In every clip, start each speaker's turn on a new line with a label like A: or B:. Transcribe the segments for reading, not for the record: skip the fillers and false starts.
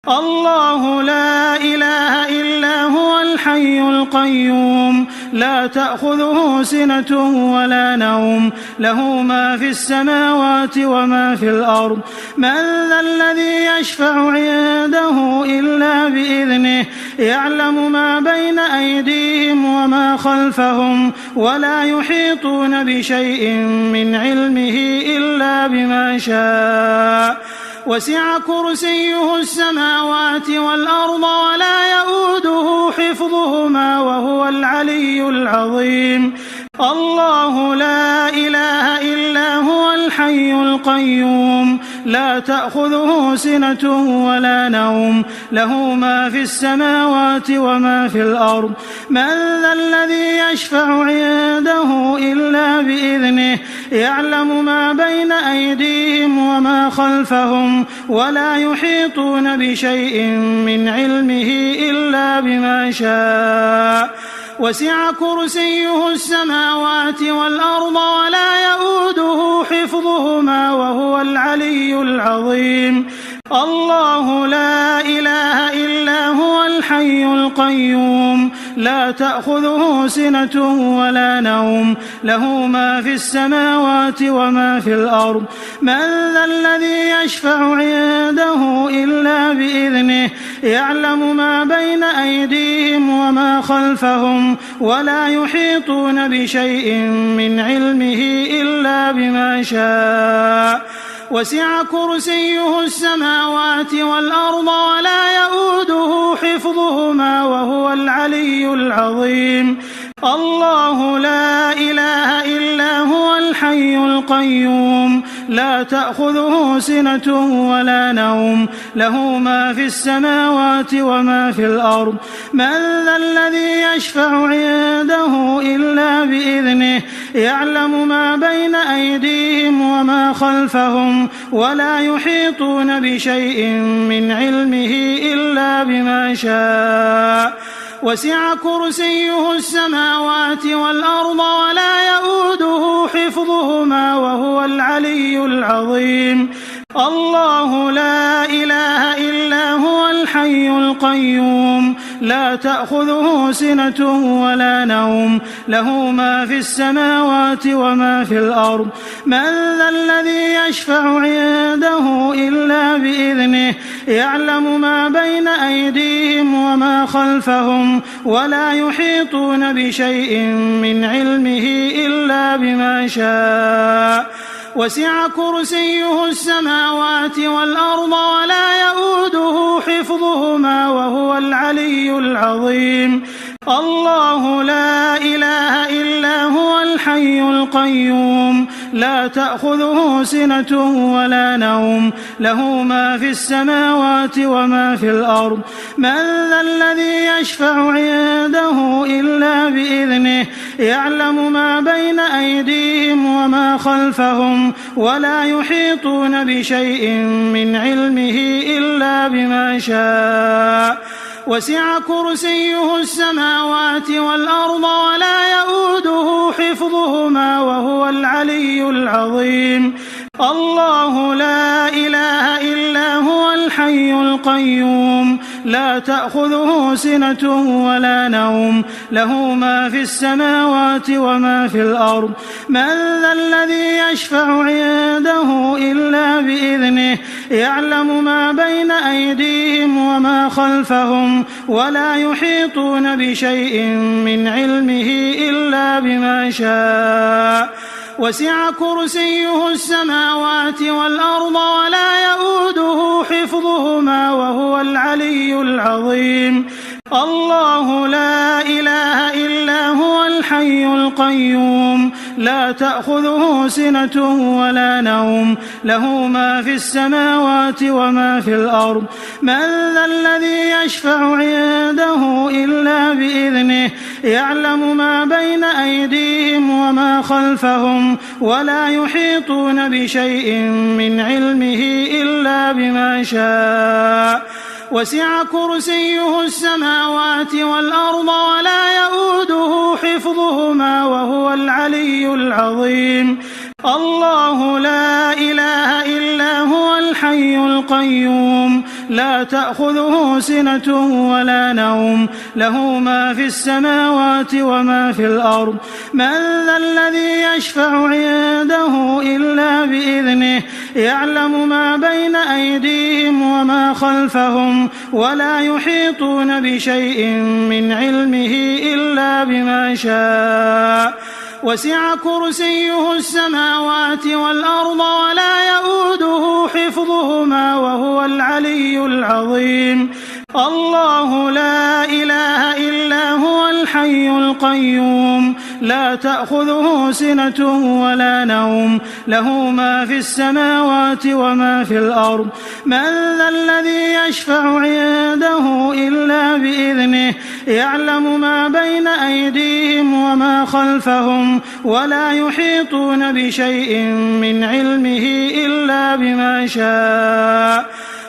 A: الله لا إله إلا هو الحي القيوم لا تأخذه سنة ولا نوم له ما في السماوات وما في الأرض من ذا الذي يشفع عنده إلا بإذنه يعلم ما بين أيديهم وما خلفهم ولا يحيطون بشيء من علمه إلا بما شاء وسع كرسيه السماوات والأرض ولا يؤوده حفظهما وهو العلي العظيم الله لا إله إلا هو الحي القيوم لا تأخذه سنة ولا نوم له ما في السماوات وما في الأرض من ذا الذي يشفع عنده إلا بإذنه يعلم ما بين أيديهم وما خلفهم ولا يحيطون بشيء من علمه إلا بما شاء وسع كرسيه السماوات والأرض ولا يؤوده حفظهما وهو العلي العظيم الله لا إله إلا هو الحي القيوم لا تأخذه سنة ولا نوم له ما في السماوات وما في الأرض من ذا الذي يشفع عنده إلا بإذنه يعلم ما بين أيديهم وما خلفهم ولا يحيطون بشيء من علمه إلا بما شاء وسع كرسيه السماوات والأرض ولا يؤوده حفظهما وهو العلي العظيم الله لا إله إلا هو الحي القيوم لا تأخذه سنة ولا نوم له ما في السماوات وما في الأرض من ذا الذي يشفع عنده إلا بإذنه يعلم ما بين أيديهم وما خلفهم ولا يحيطون بشيء من علمه إلا بما شاء وسع كرسيه السماوات والأرض ولا يؤوده حفظهما وهو العلي العظيم الله لا إله إلا هو الحي القيوم لا تأخذه سنة ولا نوم له ما في السماوات وما في الأرض من ذا الذي يشفع عنده إلا بإذنه يعلم ما بين أيديهم وما خلفهم ولا يحيطون بشيء من علمه إلا بما شاء وسع كرسيه السماوات والأرض ولا يؤوده حفظهما وهو العلي العظيم الله لا إله إلا هو الحي القيوم لا تأخذه سنة ولا نوم له ما في السماوات وما في الأرض من ذا الذي يشفع عنده إلا بإذنه يعلم ما بين أيديهم وما خلفهم ولا يحيطون بشيء من علمه إلا بما شاء وسع كرسيه السماوات والأرض ولا يؤوده حفظهما وهو العلي العظيم الله لا إله إلا هو الحي القيوم لا تأخذه سنة ولا نوم له ما في السماوات وما في الأرض من ذا الذي يشفع عنده إلا بإذنه يعلم ما بين أيديهم وما خلفهم ولا يحيطون بشيء من علمه إلا بما شاء وسع كرسيه السماوات والأرض ولا يؤوده حفظهما وهو العلي العظيم الله لا إله إلا هو الحي القيوم لا تأخذه سنة ولا نوم له ما في السماوات وما في الأرض من ذا الذي يشفع عنده إلا بإذنه يعلم ما بين أيديهم وما خلفهم ولا يحيطون بشيء من علمه إلا بما شاء وسع كرسيه السماوات والأرض ولا يؤوده حفظهما وهو العلي العظيم الله لا إله إلا هو الحي القيوم لا تأخذه سنة ولا نوم له ما في السماوات وما في الأرض من ذا الذي يشفع عنده إلا بإذنه يعلم ما بين أيديهم وما خلفهم ولا يحيطون بشيء من علمه إلا بما شاء وسع كرسيه السماوات والأرض ولا يؤوده حفظهما وهو العلي العظيم الله لا إله إلا هو الحي القيوم لا تأخذه سنة ولا نوم له ما في السماوات وما في الأرض من ذا الذي يشفع عنده إلا بإذنه يعلم ما بين أيديهم وما خلفهم ولا يحيطون بشيء من علمه إلا بما شاء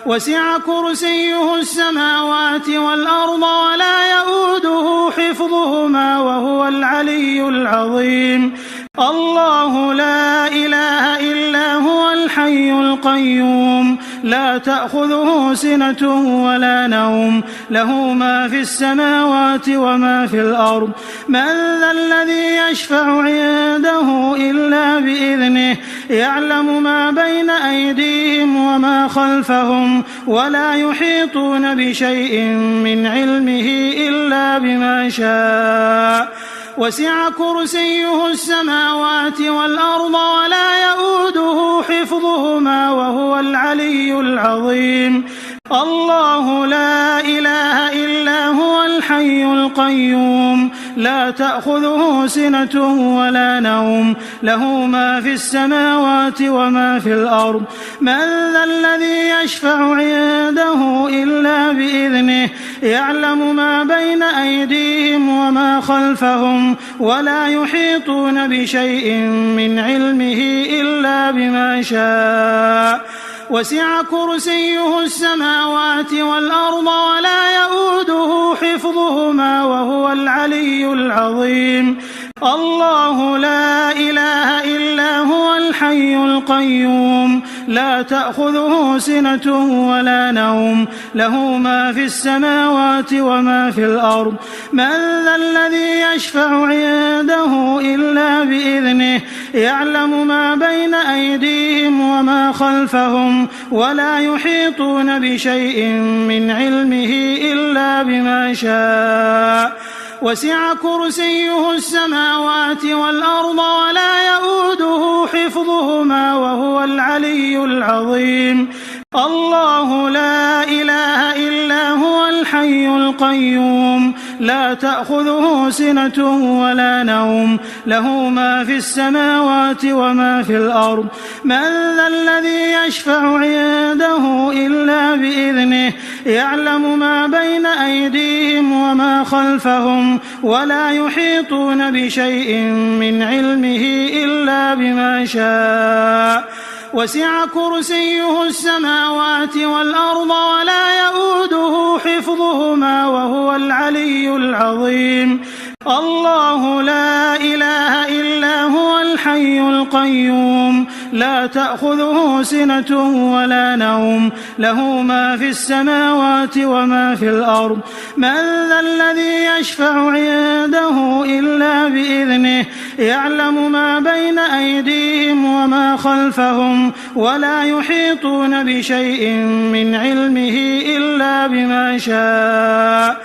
A: وسع كرسيه السماوات والأرض ولا يؤوده حفظهما وهو العلي العظيم الله لا إله إلا هو الحي القيوم لا تأخذه سنة ولا نوم له ما في السماوات وما في الأرض من ذا الذي يشفع عنده إلا بإذنه يعلم ما بين أيديهم وما خلفهم ولا يحيطون بشيء من علمه إلا بما شاء وسع كرسيه السماوات والأرض ولا يؤوده حفظهما وهو العلي العظيم الله لا إله إلا هو الحي القيوم لا تأخذه سنة ولا نوم له ما في السماوات وما في الأرض من ذا الذي يشفع عنده إلا بإذنه يعلم ما بين أيديهم وما خلفهم ولا يحيطون بشيء من علمه إلا بما شاء وسع كرسيه السماوات والأرض ولا يؤوده حفظهما وهو العلي العظيم الله لا إله إلا هو الحي القيوم لا تأخذه سنة ولا نوم له ما في السماوات وما في الأرض من ذا الذي يشفع عنده إلا بإذنه يعلم ما بين أيديهم وما خلفهم ولا يحيطون بشيء من علمه إلا بما شاء وسع كرسيه السماوات والأرض ولا يؤوده حفظهما وهو العلي العظيم الله لا إله إلا هو الحي القيوم لا تأخذه سنة ولا نوم له ما في السماوات وما في الأرض من ذا الذي يشفع عنده إلا بإذنه يعلم ما بين أيديهم وما خلفهم ولا يحيطون بشيء من علمه إلا بما شاء وسع كرسيه السماوات والأرض ولا يؤوده حفظهما وهو العلي العظيم الله لا إله إلا هو الحي القيوم لا تأخذه سنة ولا نوم له ما في السماوات وما في الأرض من ذا الذي يشفع عنده إلا بإذنه يعلم ما بين أيديهم وما خلفهم ولا يحيطون بشيء من علمه إلا بما شاء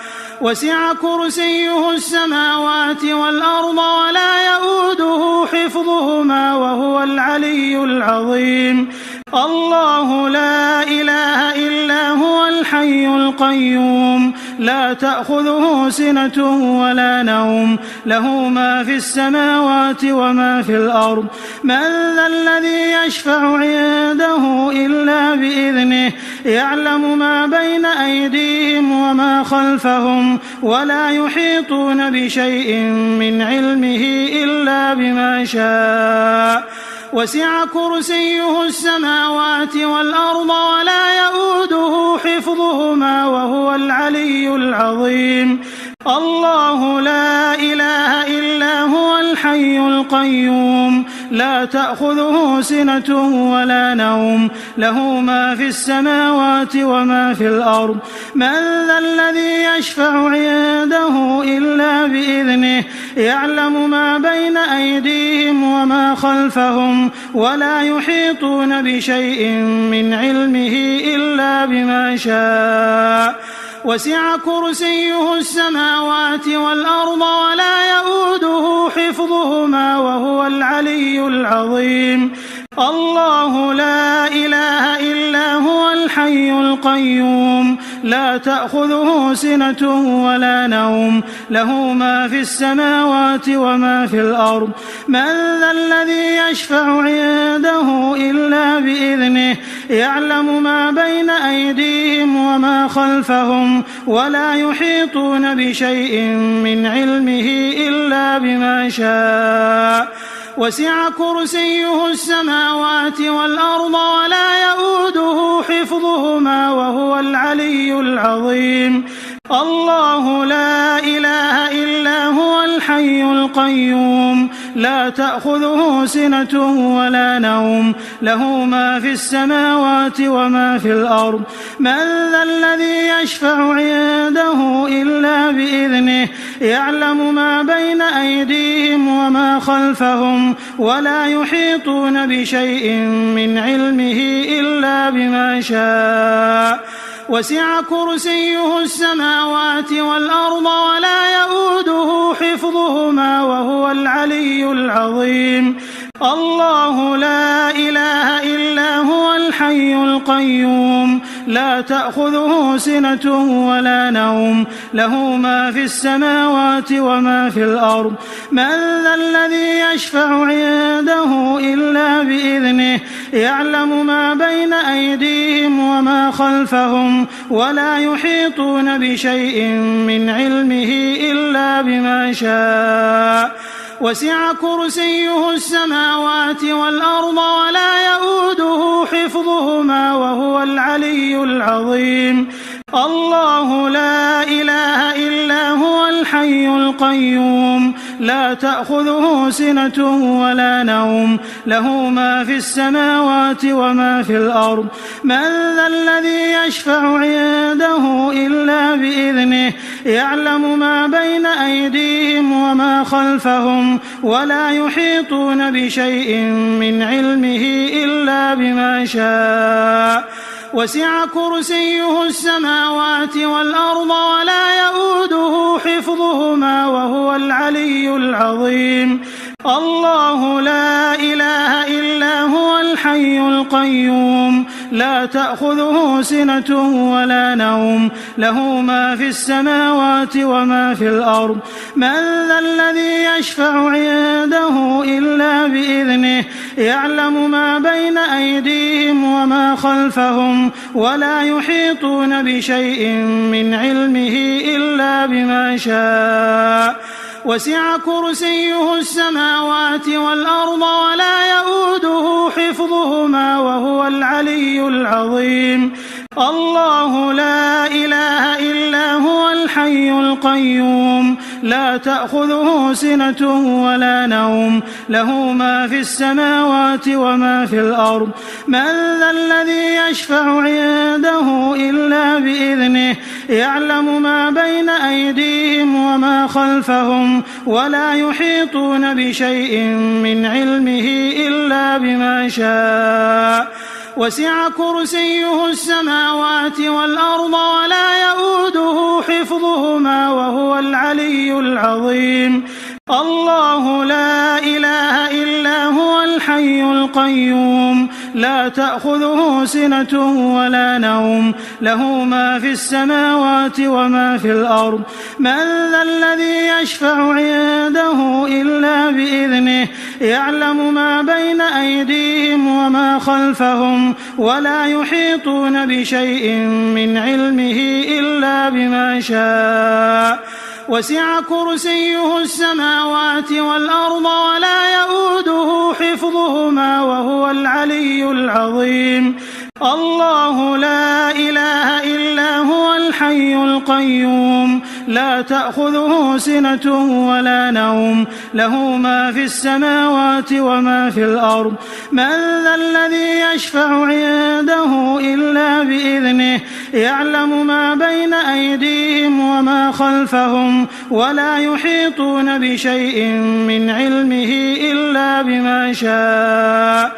A: وسع كرسيه السماوات والأرض ولا يؤوده حفظهما وهو العلي العظيم الله لا إله إلا هو الحي القيوم لا تأخذه سنة ولا نوم له ما في السماوات وما في الأرض من ذا الذي يشفع عنده إلا بإذنه يعلم ما بين أيديهم وما خلفهم ولا يحيطون بشيء من علمه إلا بما شاء وسع كرسيه السماوات والأرض ولا يؤوده حفظهما وهو العلي العظيم الله لا إله إلا هو الحي القيوم لا تأخذه سنة ولا نوم له ما في السماوات وما في الأرض من ذا الذي يشفع عنده إلا بإذنه يعلم ما بين أيديهم وما خلفهم ولا يحيطون بشيء من علمه إلا بما شاء وسع كرسيه السماوات والأرض ولا يؤوده حفظهما وهو العلي العظيم الله لا إله إلا هو الحي القيوم لا تأخذه سنة ولا نوم له ما في السماوات وما في الأرض من ذا الذي يشفع عنده إلا بإذنه يعلم ما بين أيديهم وما خلفهم ولا يحيطون بشيء من علمه إلا بما شاء وسع كرسيه السماوات والأرض ولا يؤوده حفظهما وهو العلي العظيم الله لا إله إلا هو الحي القيوم لا تأخذه سنة ولا نوم له ما في السماوات وما في الأرض من ذا الذي يشفع عنده إلا بإذنه يعلم ما بين أيديهم وما خلفهم ولا يحيطون بشيء من علمه إلا بما شاء وسع كرسيه السماوات والأرض ولا يؤوده حفظهما وهو العلي العظيم الله لا إله إلا هو الحي القيوم لا تأخذه سنة ولا نوم له ما في السماوات وما في الأرض من ذا الذي يشفع عنده إلا بإذنه يعلم ما بين أيديهم وما خلفهم ولا يحيطون بشيء من علمه إلا بما شاء وسع كرسيه السماوات والأرض ولا يؤوده حفظهما وهو العلي العظيم الله لا إله إلا هو الحي القيوم لا تأخذه سنة ولا نوم له ما في السماوات وما في الأرض من ذا الذي يشفع عنده إلا بإذنه يعلم ما بين أيديهم وما خلفهم ولا يحيطون بشيء من علمه إلا بما شاء وسع كرسيه السماوات والأرض ولا يؤوده حفظهما وهو العلي العظيم الله لا إله إلا هو الحي القيوم لا تأخذه سنة ولا نوم له ما في السماوات وما في الأرض من ذا الذي يشفع عنده إلا بإذنه يعلم ما بين أيديهم وما خلفهم ولا يحيطون بشيء من علمه إلا بما شاء وسع كرسيه السماوات والأرض ولا يؤوده حفظهما وهو العلي العظيم الله لا إله إلا هو الحي القيوم لا تأخذه سنة ولا نوم له ما في السماوات وما في الأرض من ذا الذي يشفع عنده إلا بإذنه يعلم ما بين أيديهم وما خلفهم ولا يحيطون بشيء من علمه إلا بما شاء وسع كرسيه السماوات والأرض ولا يؤوده حفظهما وهو العلي العظيم الله لا إله إلا هو الحي القيوم لا تأخذه سنة ولا نوم له ما في السماوات وما في الأرض من ذا الذي يشفع عنده إلا بإذنه يعلم ما بين أيديهم وما خلفهم ولا يحيطون بشيء من علمه إلا بما شاء وسع كرسيه السماوات والأرض ولا يؤوده حفظهما وهو العلي العظيم الله لا إله إلا هو الحي الحي القيوم لا تأخذه سنة ولا نوم له ما في السماوات وما في الأرض من ذا الذي يشفع عنده إلا بإذنه يعلم ما بين أيديهم وما خلفهم ولا يحيطون بشيء من علمه إلا بما شاء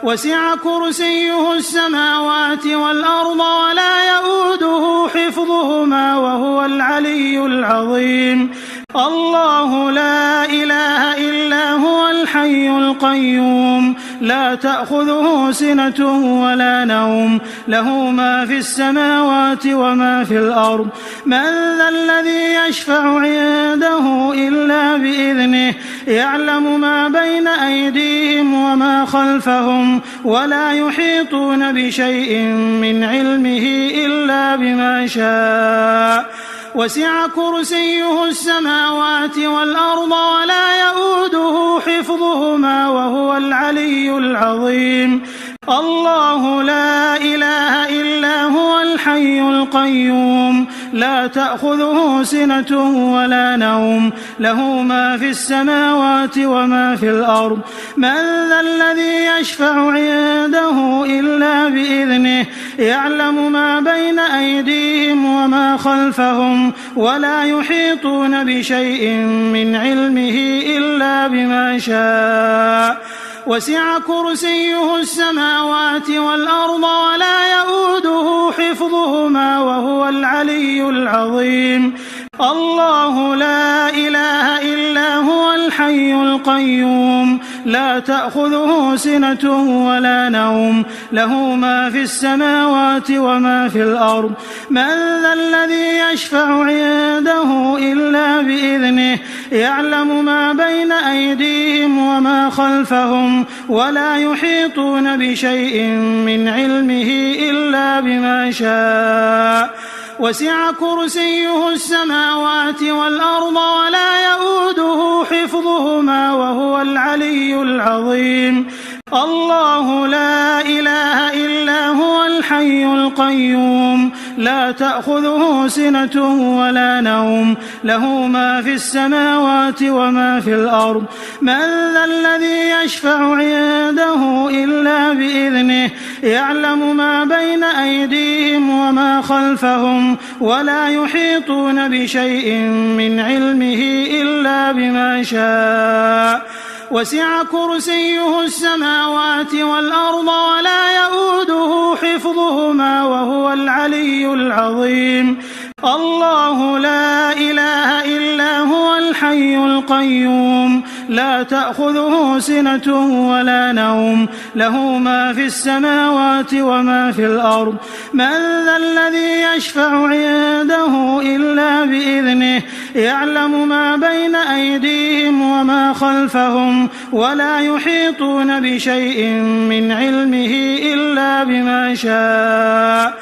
A: وسع كرسيه السماوات والأرض ولا يؤوده حفظهما وهو العلي العظيم الله لا إله إلا هو الحي القيوم لا تأخذه سنة ولا نوم له ما في السماوات وما في الأرض من ذا الذي يشفع عنده إلا بإذنه يعلم ما بين أيديهم وما خلفهم ولا يحيطون بشيء من علمه إلا بما شاء وسع كرسيه السماوات والأرض ولا يؤوده حفظهما وهو العلي العظيم الله لا إله إلا هو الحي القيوم لا تأخذه سنة ولا نوم له ما في السماوات وما في الأرض من ذا الذي يشفع عنده إلا بإذنه يعلم ما بين أيديهم وما خلفهم ولا يحيطون بشيء من علمه إلا بما شاء وسع كرسيه السماوات والأرض ولا يؤوده حفظهما وهو العلي العظيم الله لا إله إلا هو الحي القيوم لا تأخذه سنة ولا نوم له ما في السماوات وما في الأرض من ذا الذي يشفع عنده إلا بإذنه يعلم ما بين أيديهم وما خلفهم ولا يحيطون بشيء من علمه إلا بما شاء وسع كرسيه السماوات والأرض ولا يؤوده حفظهما وهو العلي العظيم الله لا إله إلا هو الحي القيوم لا تأخذه سنة ولا نوم له ما في السماوات وما في الأرض من ذا الذي يشفع عنده إلا بإذنه يعلم ما بين أيديهم وما خلفهم ولا يحيطون بشيء من علمه إلا بما شاء وسع كرسيه السماوات والأرض ولا يؤوده حفظهما وهو العلي العظيم الله لا إله إلا هو الحي القيوم لا تأخذه سنة ولا نوم له ما في السماوات وما في الأرض من ذا الذي يشفع عنده إلا بإذنه يعلم ما بين أيديهم وما خلفهم ولا يحيطون بشيء من علمه إلا بما شاء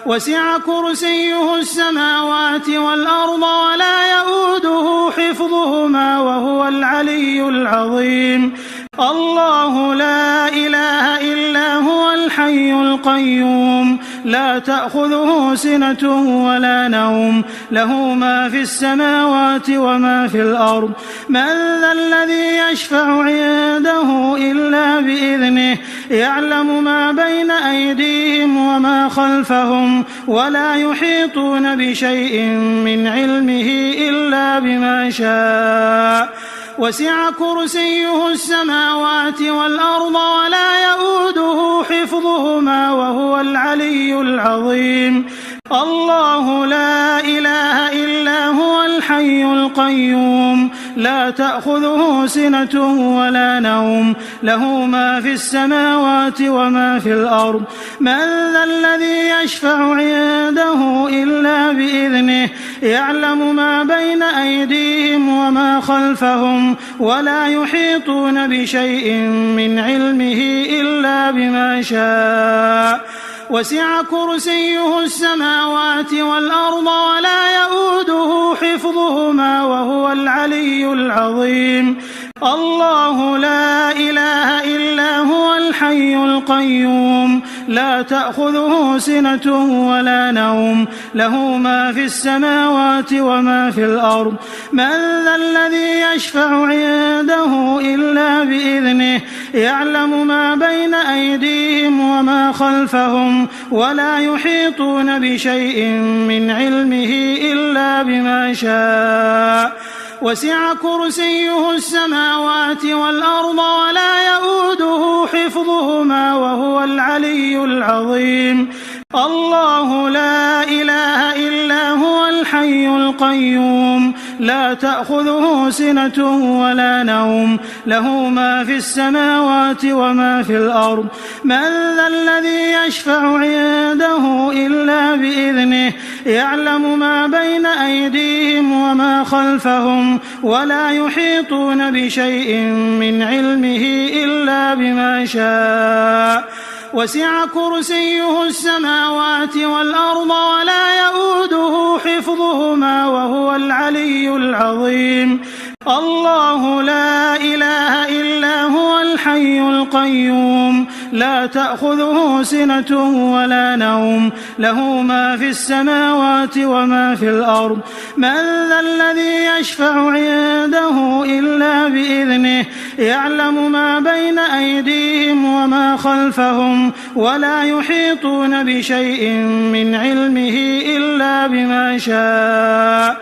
A: وسع كرسيه السماوات والأرض ولا يؤوده حفظهما وهو العلي العظيم الله لا إله إلا هو الحي القيوم لا تأخذه سنة ولا نوم له ما في السماوات وما في الأرض من ذا الذي يشفع عنده إلا بإذنه يعلم ما بين أيديهم وما خلفهم ولا يحيطون بشيء من علمه إلا بما شاء وسع كرسيه السماوات والأرض ولا يؤوده حفظهما وهو العلي العظيم الله لا إله إلا هو الحي القيوم لا تأخذه سنة ولا نوم له ما في السماوات وما في الأرض من ذا الذي يشفع عنده إلا بإذنه يعلم ما بين أيديهم وما خلفهم ولا يحيطون بشيء من علمه إلا بما شاء وسع كرسيه السماوات والأرض ولا يؤوده حفظهما وهو العلي العظيم الله لا إله إلا هو الحي القيوم لا تأخذه سنة ولا نوم له ما في السماوات وما في الأرض من ذا الذي يشفع عنده إلا بإذنه يعلم ما بين أيديهم وما خلفهم ولا يحيطون بشيء من علمه إلا بما شاء وسع كرسيه السماوات والأرض ولا يؤوده حفظهما وهو العلي العظيم الله لا إله إلا هو الحي القيوم لا تأخذه سنة ولا نوم له ما في السماوات وما في الأرض من ذا الذي يشفع عنده إلا بإذنه يعلم ما بين أيديهم وما خلفهم ولا يحيطون بشيء من علمه إلا بما شاء وسع كرسيه السماوات والأرض ولا يؤوده حفظهما وهو العلي العظيم الله لا إله إلا هو الحي القيوم لا تأخذه سنة ولا نوم له ما في السماوات وما في الأرض من ذا الذي يشفع عنده إلا بإذنه يعلم ما بين أيديهم وما خلفهم ولا يحيطون بشيء من علمه إلا بما شاء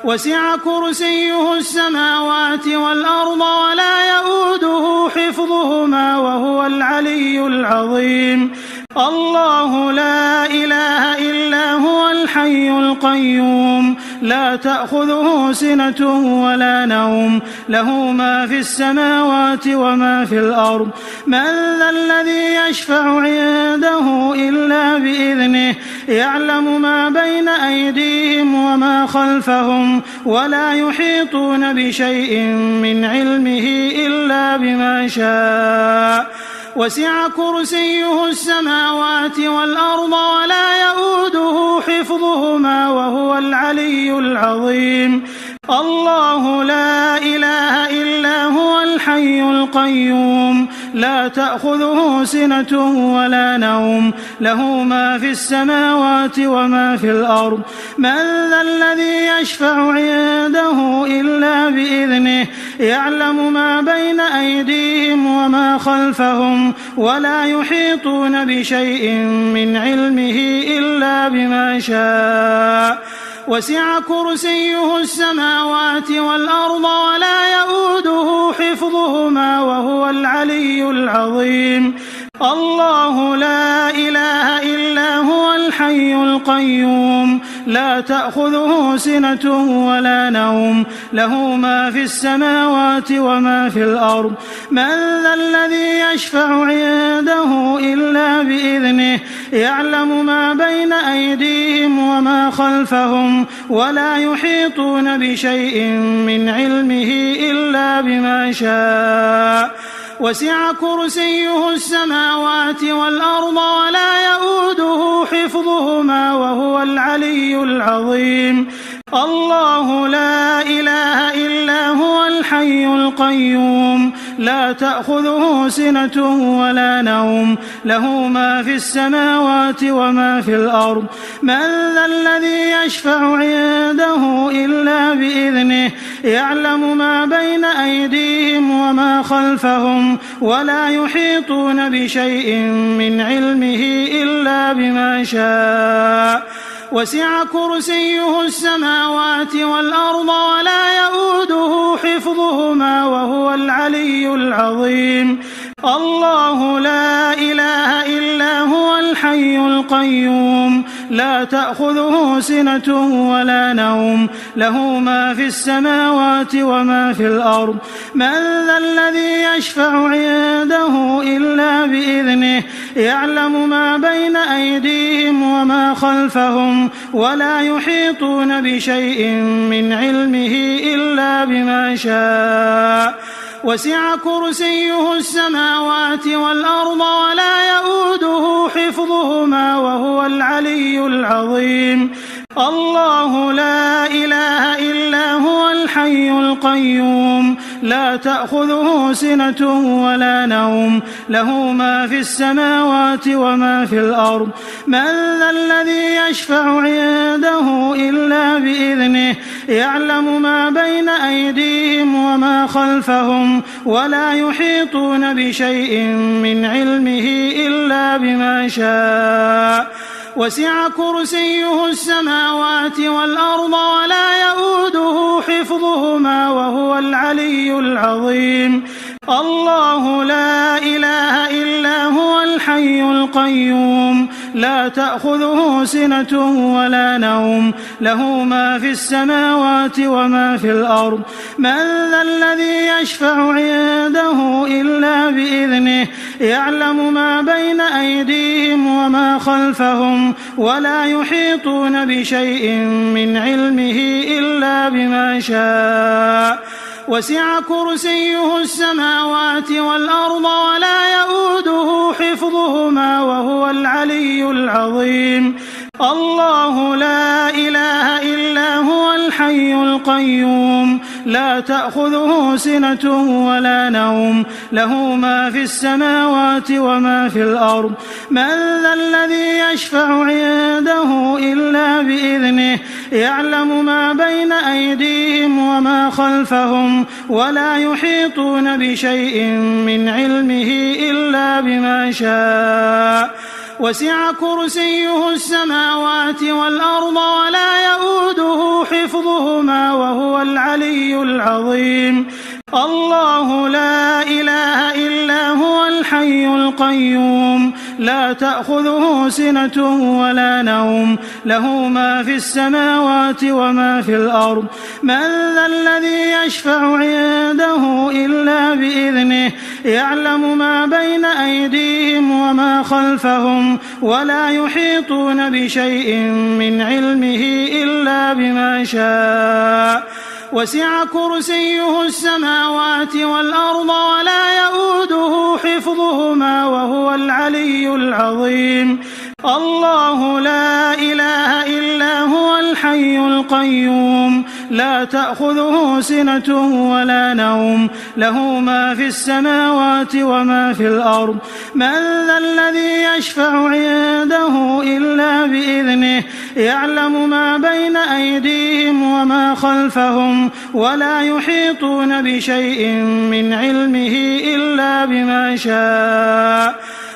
A: وسع كرسيه السماوات والأرض ولا يؤوده حفظهما وهو العلي العظيم الله لا إله إلا هو الحي القيوم لا تأخذه سنة ولا نوم له ما في السماوات وما في الأرض من ذا الذي يشفع عنده إلا بإذنه يعلم ما بين أيديهم وما خلفهم ولا يحيطون بشيء من علمه إلا بما شاء وسع كرسيه السماوات والأرض ولا يؤوده حفظهما وهو العلي العظيم الله لا إله إلا هو الحي القيوم لا تأخذه سنة ولا نوم له ما في السماوات وما في الأرض من ذا الذي يشفع عنده إلا بإذنه يعلم ما بين أيديهم وما خلفهم ولا يحيطون بشيء من علمه إلا بما شاء وسع كرسيه السماوات والأرض ولا يؤوده حفظهما وهو العلي العظيم الله لا إله إلا هو الحي القيوم لا تأخذه سنة ولا نوم له ما في السماوات وما في الأرض من ذا الذي يشفع عنده إلا بإذنه يعلم ما بين أيديهم وما خلفهم ولا يحيطون بشيء من علمه إلا بما شاء وسع كرسيه السماوات والأرض ولا يؤوده حفظهما وهو العلي العظيم الله لا إله إلا هو الحي القيوم لا تأخذه سنة ولا نوم له ما في السماوات وما في الأرض من ذا الذي يشفع عنده إلا بإذنه يعلم ما بين أيديهم وما خلفهم ولا يحيطون بشيء من علمه إلا بما شاء وسع كرسيه السماوات والأرض ولا يؤوده حفظهما وهو العلي العظيم الله لا إله إلا هو الحي القيوم لا تأخذه سنة ولا نوم له ما في السماوات وما في الأرض من ذا الذي يشفع عنده إلا بإذنه يعلم ما بين أيديهم وما خلفهم ولا يحيطون بشيء من علمه إلا بما شاء وسع كرسيه السماوات والأرض ولا يؤوده حفظهما وهو العلي العظيم الله لا إله إلا هو الحي القيوم لا تأخذه سنة ولا نوم له ما في السماوات وما في الأرض من ذا الذي يشفع عنده إلا بإذنه يعلم ما بين أيديهم وما خلفهم ولا يحيطون بشيء من علمه إلا بما شاء وسع كرسيه السماوات والأرض ولا يؤوده حفظهما وهو العلي العظيم الله لا إله إلا هو الحي القيوم لا تأخذه سنة ولا نوم له ما في السماوات وما في الأرض من ذا الذي يشفع عنده إلا بإذنه يعلم ما بين أيديهم وما خلفهم ولا يحيطون بشيء من علمه إلا بما شاء وسع كرسيه السماوات والأرض ولا يؤوده حفظهما وهو العلي العظيم الله لا إله إلا هو الحي القيوم لا تأخذه سنة ولا نوم له ما في السماوات وما في الأرض من ذا الذي يشفع عنده إلا بإذنه يعلم ما بين أيديهم وما خلفهم ولا يحيطون بشيء من علمه إلا بما شاء وسع كرسيه السماوات والأرض ولا يؤوده حفظهما وهو العلي العظيم الله لا إله إلا هو الحي القيوم لا تأخذه سنة ولا نوم له ما في السماوات وما في الأرض من ذا الذي يشفع عنده إلا بإذنه يعلم ما بين أيديهم وما خلفهم ولا يحيطون بشيء من علمه إلا بما شاء وسع كرسيه السماوات والأرض ولا يؤوده حفظهما وهو العلي العظيم الله لا إله إلا هو الحي القيوم لا تأخذه سنة ولا نوم له ما في السماوات وما في الأرض من ذا الذي يشفع عنده إلا بإذنه يعلم ما بين أيديهم وما خلفهم ولا يحيطون بشيء من علمه إلا بما شاء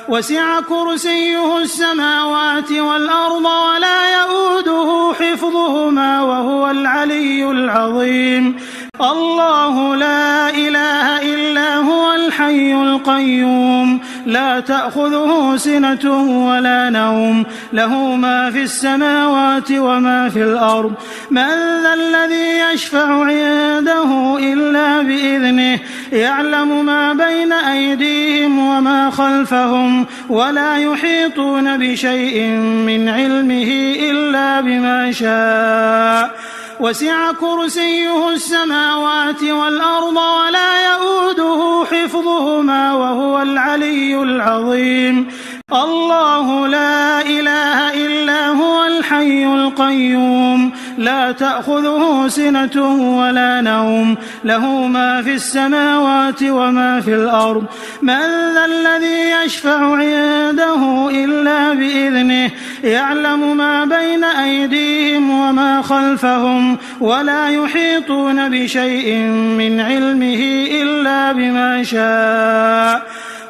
A: وسع كرسيه السماوات والأرض ولا يؤوده حفظهما وهو العلي العظيم الله لا إله إلا هو الحي القيوم لا تأخذه سنة ولا نوم له ما في السماوات وما في الأرض من ذا الذي يشفع عنده إلا بإذنه يعلم ما بين أيديهم وما خلفهم ولا يحيطون بشيء من علمه إلا بما شاء وسع كرسيه السماوات والأرض ولا يؤوده حفظهما وهو العلي العظيم الله لا إله إلا هو الحي القيوم لا تأخذه سنة ولا نوم له ما في السماوات وما في الأرض من ذا الذي يشفع عنده إلا بإذنه يعلم ما بين أيديهم وما خلفهم ولا يحيطون بشيء من علمه إلا بما شاء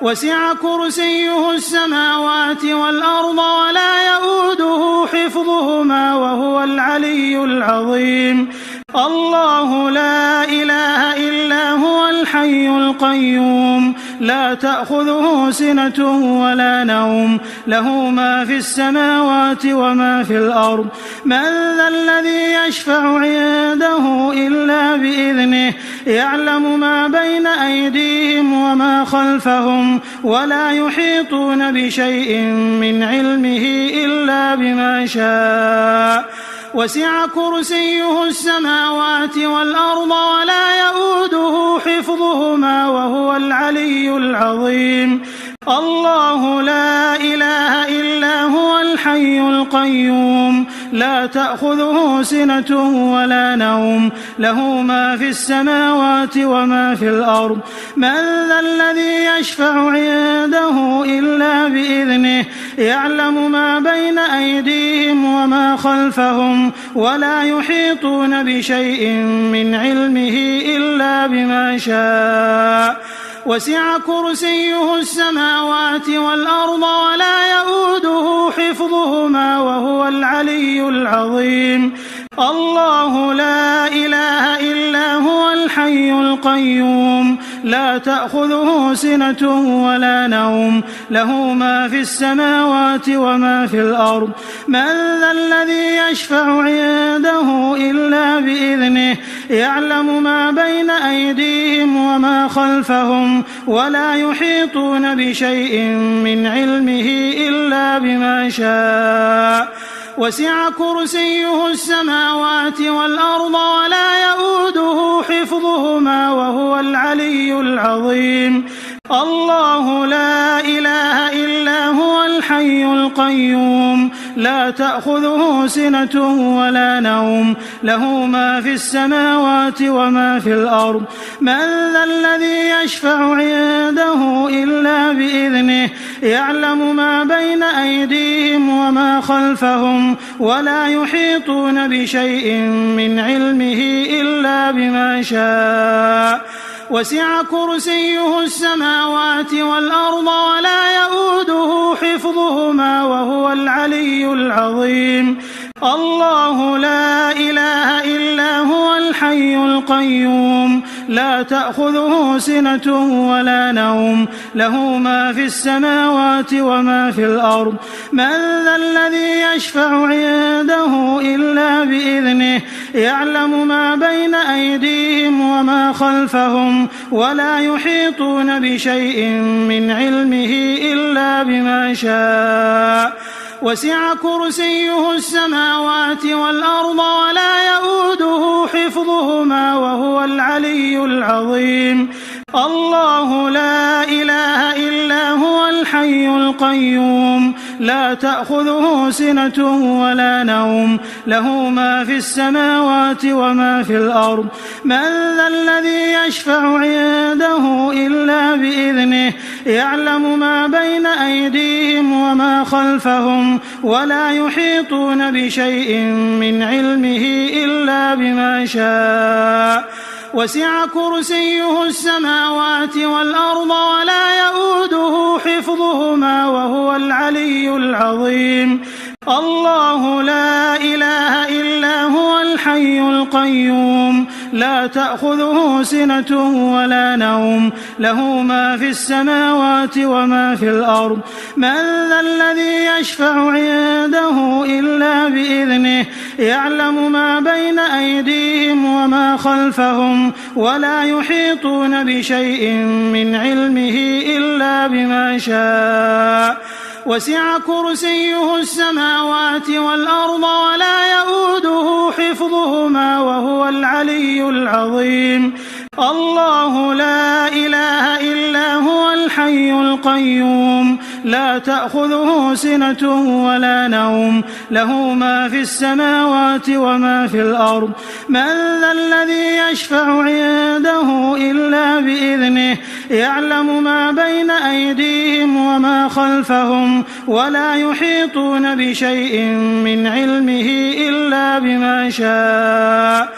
A: وسع كرسيه السماوات والأرض ولا يؤوده حفظهما وهو العلي العظيم الله لا إله إلا هو الحي القيوم لا تأخذه سنة ولا نوم له ما في السماوات وما في الأرض من ذا الذي يشفع عنده إلا بإذنه يعلم ما بين أيديهم وما خلفهم ولا يحيطون بشيء من علمه إلا بما شاء وسع كرسيه السماوات والأرض ولا يؤوده حفظهما وهو العلي العظيم الله لا إله إلا هو الحي القيوم لا تأخذه سنة ولا نوم له ما في السماوات وما في الأرض من ذا الذي يشفع عنده إلا بإذنه يعلم ما بين أيديهم وما خلفهم ولا يحيطون بشيء من علمه إلا بما شاء وسع كرسيه السماوات والأرض ولا يؤوده حفظهما وهو العلي العظيم الله لا إله إلا هو الحي القيوم لا تأخذه سنة ولا نوم له ما في السماوات وما في الأرض من ذا الذي يشفع عنده إلا بإذنه يعلم ما بين أيديهم وما خلفهم ولا يحيطون بشيء من علمه إلا بما شاء وسع كرسيه السماوات والأرض ولا يؤوده حفظهما وهو العلي العظيم الله لا إله إلا هو الحي القيوم لا تأخذه سنة ولا نوم له ما في السماوات وما في الأرض من ذا الذي يشفع عنده إلا بإذنه يعلم ما بين أيديهم وما خلفهم ولا يحيطون بشيء من علمه إلا بما شاء وسع كرسيه السماوات والأرض ولا يؤوده حفظهما وهو العلي العظيم الله لا إله إلا هو الحي القيوم لا تأخذه سنة ولا نوم له ما في السماوات وما في الأرض من ذا الذي يشفع عنده إلا بإذنه يعلم ما بين أيديهم وما خلفهم ولا يحيطون بشيء من علمه إلا بما شاء وسع كرسيه السماوات والأرض ولا يؤوده حفظهما وهو العلي العظيم الله لا إله إلا هو الحي القيوم لا تأخذه سنة ولا نوم له ما في السماوات وما في الأرض من ذا الذي يشفع عنده إلا بإذنه يعلم ما بين أيديهم وما خلفهم ولا يحيطون بشيء من علمه إلا بما شاء وسع كرسيه السماوات والأرض ولا يؤوده حفظهما وهو العلي العظيم الله لا إله إلا هو الحي القيوم لا تأخذه سنة ولا نوم له ما في السماوات وما في الأرض من ذا الذي يشفع عنده إلا بإذنه يعلم ما بين أيديهم وما خلفهم ولا يحيطون بشيء من علمه إلا بما شاء وسع كرسيه السماوات والأرض ولا يؤوده حفظهما وهو العلي العظيم الله لا إله إلا هو الحي القيوم لا تأخذه سنة ولا نوم له ما في السماوات وما في الأرض من ذا الذي يشفع عنده إلا بإذنه يعلم ما بين أيديهم وما خلفهم ولا يحيطون بشيء من علمه إلا بما شاء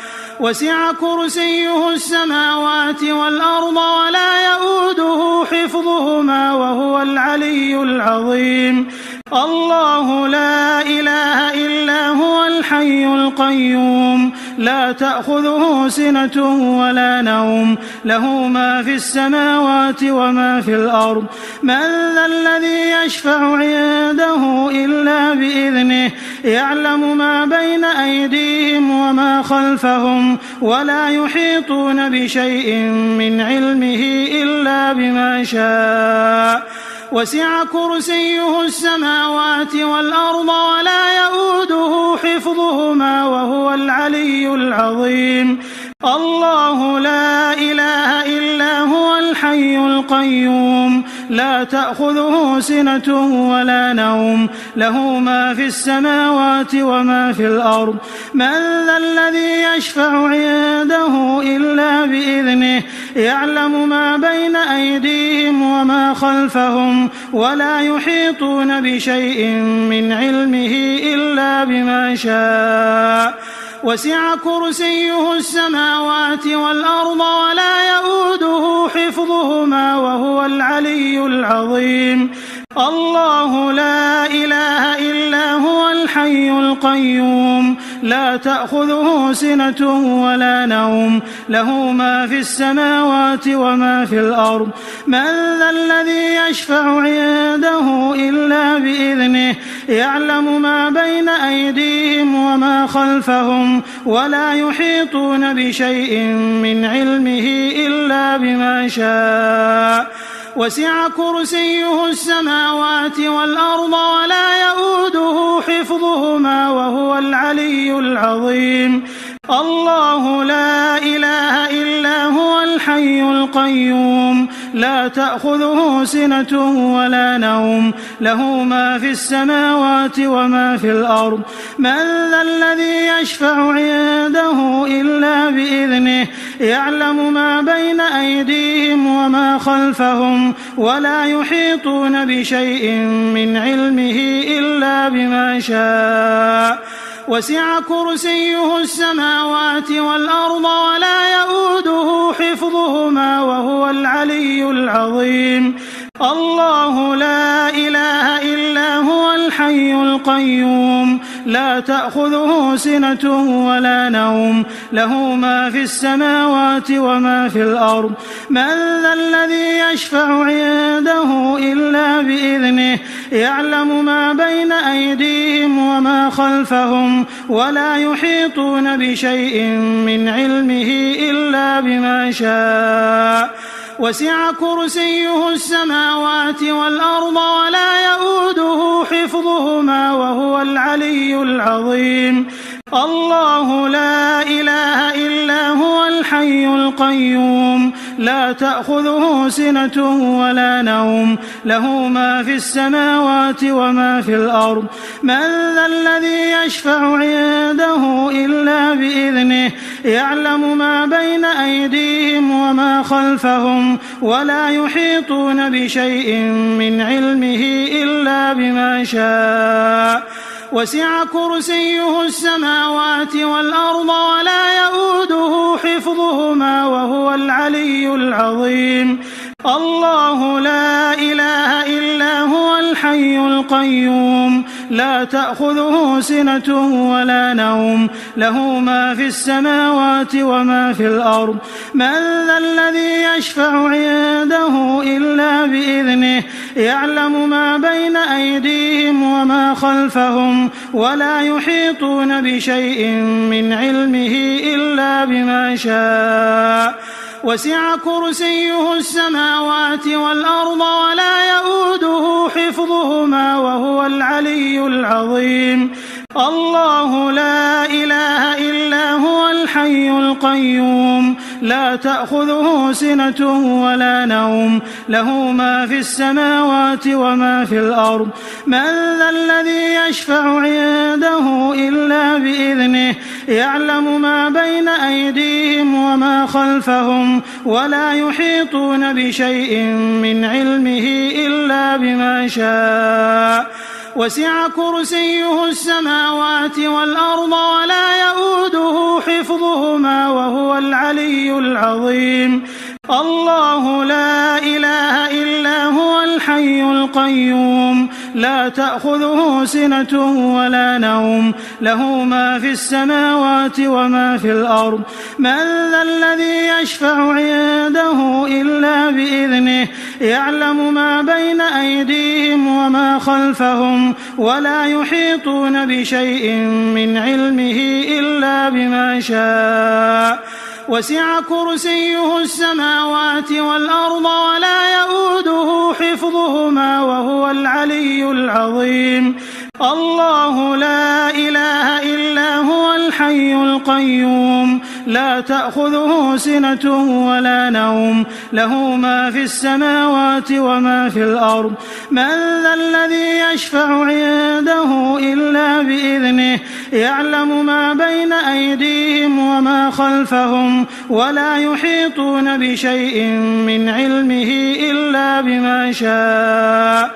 A: وسع كرسيه السماوات والأرض ولا يؤوده حفظهما وهو العلي العظيم الله لا إله إلا هو الحي القيوم لا تأخذه سنة ولا نوم له ما في السماوات وما في الأرض من ذا الذي يشفع عنده إلا بإذنه يعلم ما بين أيديهم وما خلفهم ولا يحيطون بشيء من علمه إلا بما شاء وسع كرسيه السماوات والأرض ولا يؤوده حفظهما وهو العلي العظيم الله لا إله إلا هو الحي القيوم لا تأخذه سنة ولا نوم له ما في السماوات وما في الأرض من ذا الذي يشفع عنده إلا بإذنه يعلم ما بين أيديهم وما خلفهم ولا يحيطون بشيء من علمه إلا بما شاء وسع كرسيه السماوات والأرض ولا يؤوده حفظهما وهو العلي العظيم الله لا إله إلا هو الحي القيوم لا تأخذه سنة ولا نوم له ما في السماوات وما في الأرض من ذا الذي يشفع عنده إلا بإذنه يعلم ما بين أيديهم وما خلفهم ولا يحيطون بشيء من علمه إلا بما شاء وسع كرسيه السماوات والأرض ولا يؤوده حفظهما وهو العلي العظيم الله لا إله إلا هو الحي القيوم لا تأخذه سنة ولا نوم له ما في السماوات وما في الأرض من ذا الذي يشفع عنده إلا بإذنه يعلم ما بين أيديهم وما خلفهم ولا يحيطون بشيء من علمه إلا بما شاء وسع كرسيه السماوات والأرض ولا يؤوده حفظهما وهو العلي العظيم الله لا إله إلا هو الحي القيوم لا تأخذه سنة ولا نوم له ما في السماوات وما في الأرض من ذا الذي يشفع عنده إلا بإذنه يعلم ما بين أيديهم وما خلفهم ولا يحيطون بشيء من علمه إلا بما شاء وسع كرسيه السماوات والأرض ولا يؤوده حفظهما وهو العلي العظيم الله لا إله إلا هو الحي القيوم لا تأخذه سنة ولا نوم له ما في السماوات وما في الأرض من ذا الذي يشفع عنده إلا بإذنه يعلم ما بين أيديهم وما خلفهم ولا يحيطون بشيء من علمه إلا بما شاء وسع كرسيه السماوات والأرض ولا يؤوده حفظهما وهو العلي العظيم الله لا إله إلا هو الحي القيوم لا تأخذه سنة ولا نوم له ما في السماوات وما في الأرض من ذا الذي يشفع عنده إلا بإذنه يعلم ما بين أيديهم وما خلفهم ولا يحيطون بشيء من علمه إلا بما شاء وسع كرسيه السماوات والأرض ولا يؤوده حفظهما وهو العلي العظيم الله لا إله إلا هو الحي القيوم لا تأخذه سنة ولا نوم له ما في السماوات وما في الأرض من ذا الذي يشفع عنده إلا بإذنه يعلم ما بين أيديهم وما خلفهم ولا يحيطون بشيء من علمه إلا بما شاء وسع كرسيه السماوات والأرض ولا يؤوده حفظهما وهو العلي العظيم الله لا إله إلا هو الحي القيوم لا تأخذه سنة ولا نوم له ما في السماوات وما في الأرض من ذا الذي يشفع عنده إلا بإذنه يعلم ما بين أيديهم وما خلفهم ولا يحيطون بشيء من علمه إلا بما شاء وسع كرسيه السماوات والأرض ولا يؤوده حفظهما وهو العلي العظيم الله لا إله إله إلا هو الحي القيوم لا تأخذه سنة ولا نوم له ما في السماوات وما في الأرض من ذا الذي يشفع عنده إلا بإذنه يعلم ما بين أيديهم وما خلفهم ولا يحيطون بشيء من علمه إلا بما شاء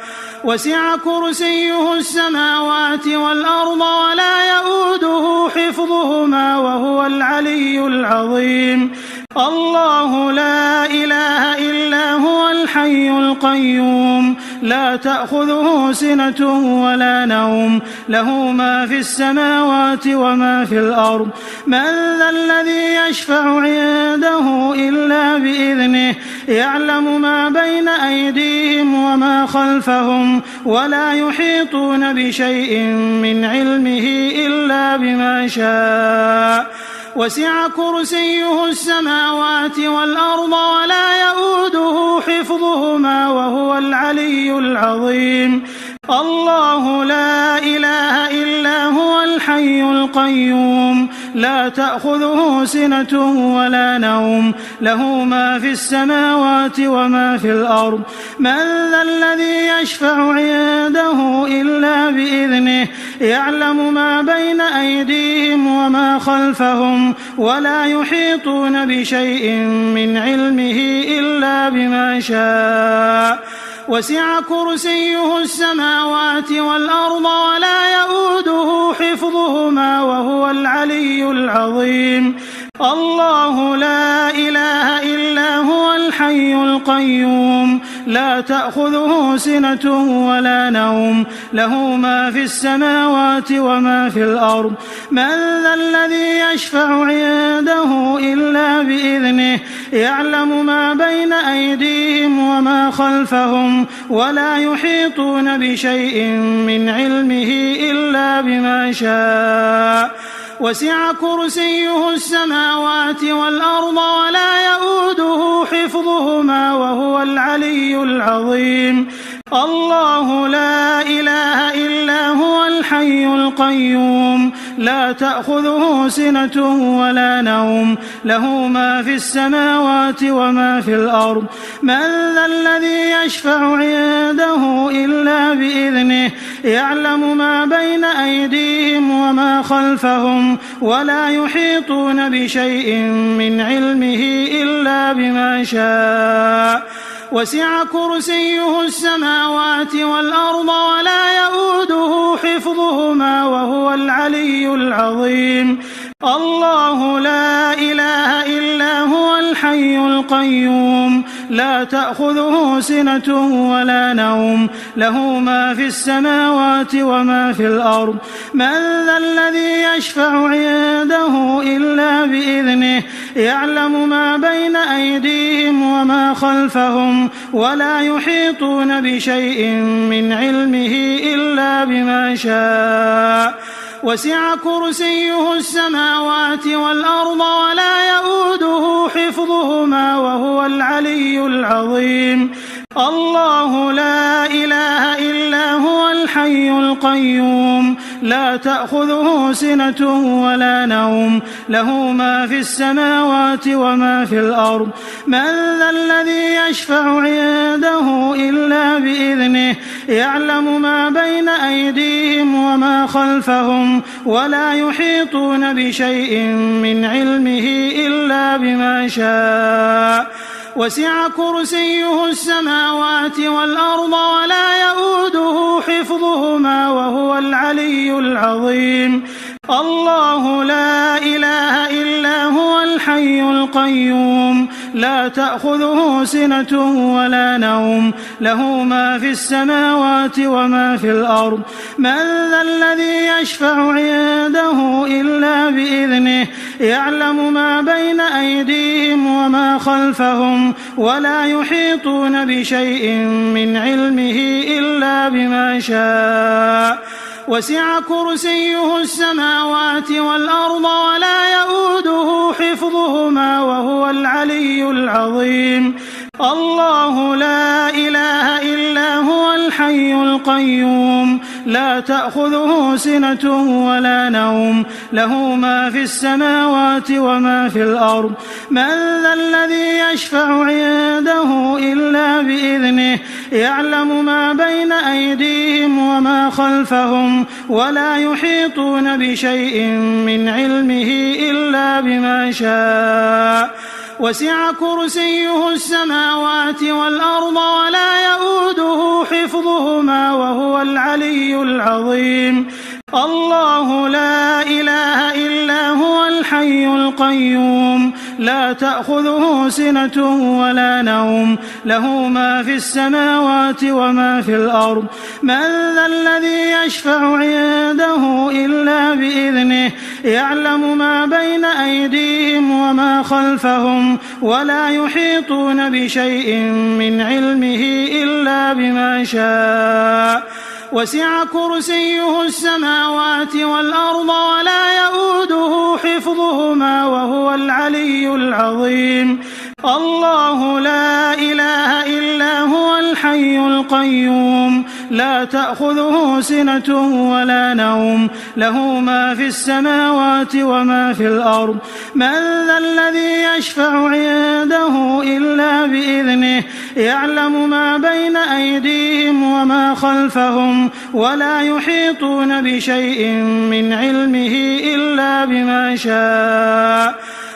A: وسع كرسيه السماوات والأرض ولا يؤوده حفظهما وهو العلي العظيم الله لا إله إلا هو الحي القيوم لا تأخذه سنة ولا نوم له ما في السماوات وما في الأرض من ذا الذي يشفع عنده إلا بإذنه يعلم ما بين أيديهم وما خلفهم ولا يحيطون بشيء من علمه إلا بما شاء وسع كرسيه السماوات والأرض ولا يؤوده حفظهما وهو العلي العظيم الله لا إله إلا هو الحي القيوم لا تأخذه سنة ولا نوم له ما في السماوات وما في الأرض من ذا الذي يشفع عنده إلا بإذنه يعلم ما بين أيديهم وما خلفهم ولا يحيطون بشيء من علمه إلا بما شاء وسع كرسيه السماوات والأرض ولا يؤوده حفظهما وهو العلي العظيم الله لا إله إلا هو الحي القيوم لا تأخذه سنة ولا نوم له ما في السماوات وما في الأرض من ذا الذي يشفع عنده إلا بإذنه يعلم ما بين أيديهم وما خلفهم ولا يحيطون بشيء من علمه إلا بما شاء وسع كرسيه السماوات والأرض ولا يؤوده حفظهما وهو العلي العظيم الله لا إله إلا هو الحي القيوم لا تأخذه سنة ولا نوم له ما في السماوات وما في الأرض من ذا الذي يشفع عنده إلا بإذنه يعلم ما بين أيديهم وما خلفهم ولا يحيطون بشيء من علمه إلا بما شاء وسع كرسيه السماوات والأرض ولا يؤوده حفظهما وهو العلي العظيم الله لا إله إلا هو الحي القيوم لا تأخذه سنة ولا نوم له ما في السماوات وما في الأرض من ذا الذي يشفع عنده إلا بإذنه يعلم ما بين أيديهم وما خلفهم ولا يحيطون بشيء من علمه إلا بما شاء وسع كرسيه السماوات والأرض ولا يؤوده حفظهما وهو العلي العظيم الله لا إله إلا هو الحي القيوم لا تأخذه سنة ولا نوم له ما في السماوات وما في الأرض من ذا الذي يشفع عنده إلا بإذنه يعلم ما بين أيديهم وما خلفهم ولا يحيطون بشيء من علمه إلا بما شاء وسع كرسيه السماوات والأرض ولا يؤوده حفظهما وهو العلي العظيم الله لا إله إلا هو الحي القيوم لا تأخذه سنة ولا نوم له ما في السماوات وما في الأرض من ذا الذي يشفع عنده إلا بإذنه يعلم ما بين أيديهم وما خلفهم ولا يحيطون بشيء من علمه إلا بما شاء وسع كرسيه السماوات والأرض ولا يؤوده حفظهما وهو العلي العظيم الله لا إله إلا هو الحي القيوم لا تأخذه سنة ولا نوم له ما في السماوات وما في الأرض من ذا الذي يشفع عنده إلا بإذنه يعلم ما بين أيديهم وما خلفهم ولا يحيطون بشيء من علمه إلا بما شاء وسع كرسيه السماوات والأرض ولا يؤوده حفظهما وهو العلي العظيم الله لا إله إلا هو الحي القيوم لا تأخذه سنة ولا نوم له ما في السماوات وما في الأرض من ذا الذي يشفع عنده إلا بإذنه يعلم ما بين أيديهم وما خلفهم ولا يحيطون بشيء من علمه إلا بما شاء وسع كرسيه السماوات والأرض ولا يؤوده حفظهما وهو العلي العظيم الله لا إله إلا هو الحي القيوم لا تأخذه سنة ولا نوم له ما في السماوات وما في الأرض من ذا الذي يشفع عنده إلا بإذنه يعلم ما بين أيديهم وما خلفهم ولا يحيطون بشيء من علمه إلا بما شاء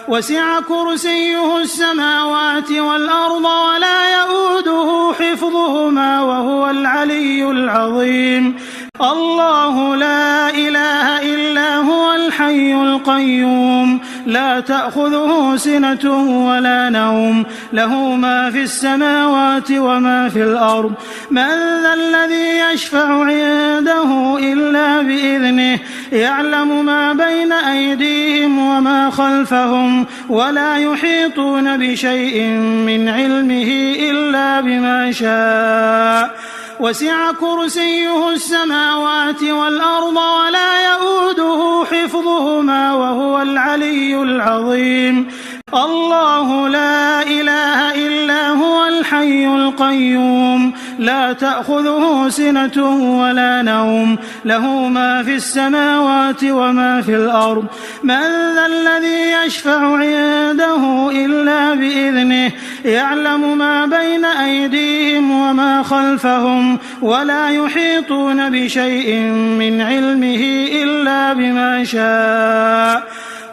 A: وسع كرسيه السماوات والأرض ولا يؤوده حفظهما وهو العلي العظيم الله لا إله إلا هو الحي القيوم لا تأخذه سنة ولا نوم له ما في السماوات وما في الأرض من ذا الذي يشفع عنده إلا بإذنه يعلم ما بين أيديهم وما خلفهم ولا يحيطون بشيء من علمه إلا بما شاء وسع كرسيه السماوات والأرض ولا يؤوده حفظهما وهو العلي العظيم الله لا إله إلا هو الحي القيوم لا تأخذه سنة ولا نوم له ما في السماوات وما في الأرض من ذا الذي يشفع عنده إلا بإذنه يعلم ما بين أيديهم وما خلفهم ولا يحيطون بشيء من علمه إلا بما شاء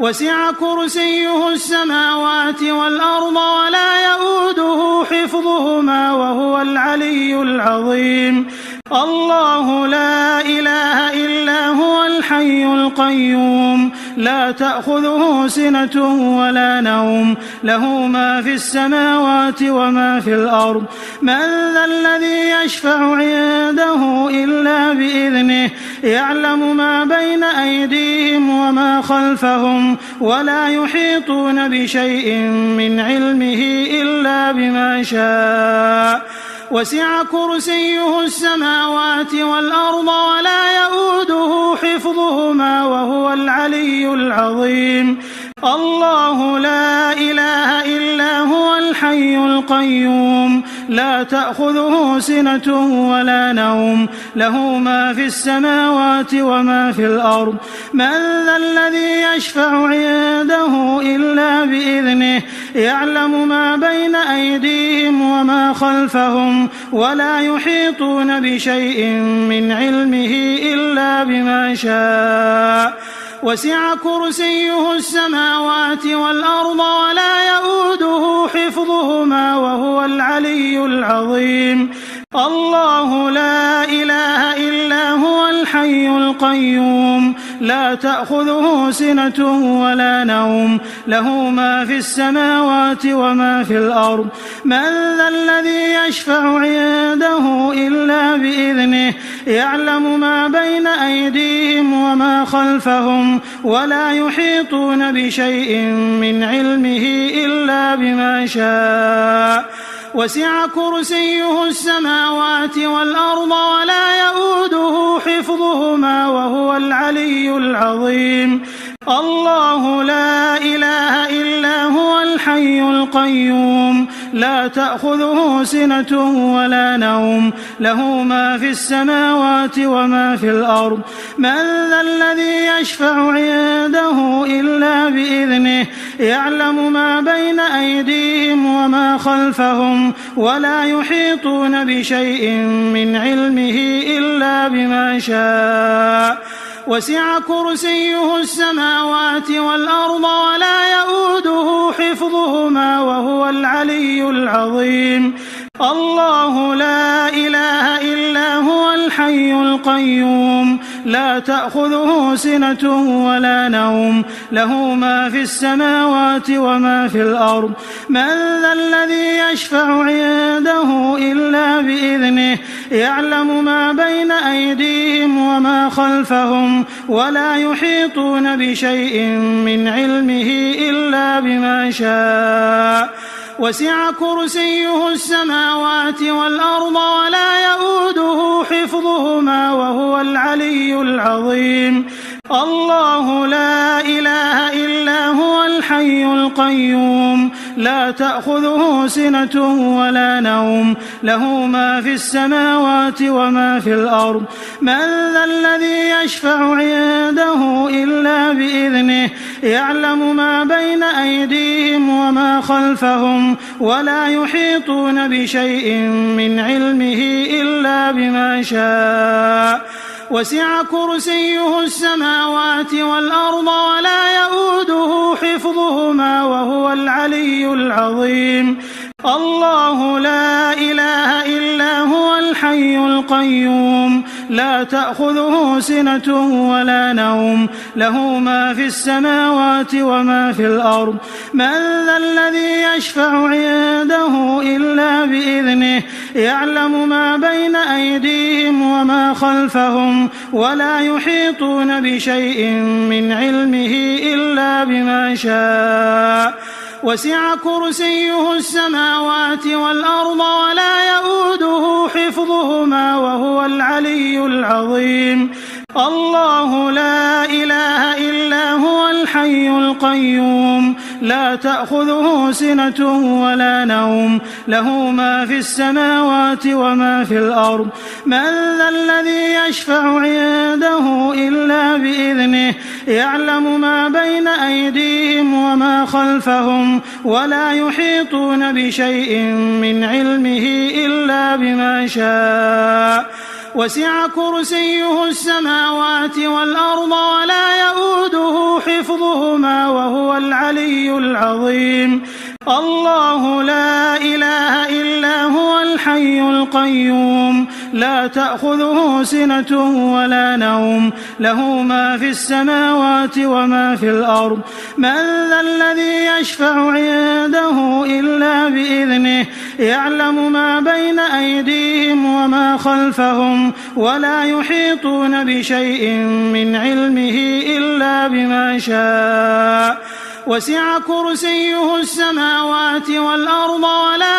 A: وسع كرسيه السماوات والأرض ولا يؤوده حفظهما وهو العلي العظيم الله لا إله إلا هو الحي القيوم لا تأخذه سنة ولا نوم له ما في السماوات وما في الأرض من ذا الذي يشفع عنده إلا بإذنه يعلم ما بين أيديهم وما خلفهم ولا يحيطون بشيء من علمه إلا بما شاء وسع كرسيه السماوات والأرض ولا يؤوده حفظهما وهو العلي العظيم الله لا إله إلا هو الحي القيوم لا تأخذه سنة ولا نوم له ما في السماوات وما في الأرض من ذا الذي يشفع عنده إلا بإذنه يعلم ما بين أيديهم وما خلفهم ولا يحيطون بشيء من علمه إلا بما شاء وسع كرسيه السماوات والأرض ولا يؤوده حفظهما وهو العلي العظيم الله لا إله إلا هو الحي القيوم لا تأخذه سنة ولا نوم له ما في السماوات وما في الأرض من ذا الذي يشفع عنده إلا بإذنه يعلم ما بين أيديهم وما خلفهم ولا يحيطون بشيء من علمه إلا بما شاء وسع كرسيه السماوات والأرض ولا يؤوده حفظهما وهو العلي العظيم الله لا إله إلا هو الحي القيوم القيوم لا تأخذه سنة ولا نوم له ما في السماوات وما في الأرض من ذا الذي يشفع عنده إلا بإذنه يعلم ما بين أيديهم وما خلفهم ولا يحيطون بشيء من علمه إلا بما شاء وسع كرسيه السماوات والأرض ولا يؤوده حفظهما وهو العلي العظيم الله لا إله إلا هو الحي القيوم لا تأخذه سنة ولا نوم له ما في السماوات وما في الأرض من ذا الذي يشفع عنده إلا بإذنه يعلم ما بين أيديهم وما خلفهم ولا يحيطون بشيء من علمه إلا بما شاء وسع كرسيه السماوات والأرض ولا يؤوده حفظهما وهو العلي العظيم الله لا إله إلا هو الحي القيوم لا تأخذه سنة ولا نوم له ما في السماوات وما في الأرض من ذا الذي يشفع عنده إلا بإذنه يعلم ما بين أيديهم وما خلفهم ولا يحيطون بشيء من علمه إلا بما شاء وسع كرسيه السماوات والأرض ولا يؤوده حفظهما وهو العلي العظيم الله لا إله إلا هو الحي القيوم لا تأخذه سنة ولا نوم له ما في السماوات وما في الأرض من ذا الذي يشفع عنده إلا بإذنه يعلم ما بين أيديهم وما خلفهم ولا يحيطون بشيء من علمه إلا بما شاء وسع كرسيه السماوات والأرض ولا يؤوده حفظهما وهو العلي العظيم الله لا إله إلا هو الحي القيوم لا تأخذه سنة ولا نوم له ما في السماوات وما في الأرض من ذا الذي يشفع عنده إلا بإذنه يعلم ما بين أيديهم وما خلفهم ولا يحيطون بشيء من علمه إلا بما شاء وسع كرسيه السماوات والأرض ولا يؤوده حفظهما وهو العلي العظيم الله لا إله إلا هو الحي القيوم لا تأخذه سنة ولا نوم له ما في السماوات وما في الأرض من ذا الذي يشفع عنده إلا بإذنه يعلم ما بين أيديهم وما خلفهم ولا يحيطون بشيء من علمه إلا بما شاء وسع كرسيه السماوات والأرض ولا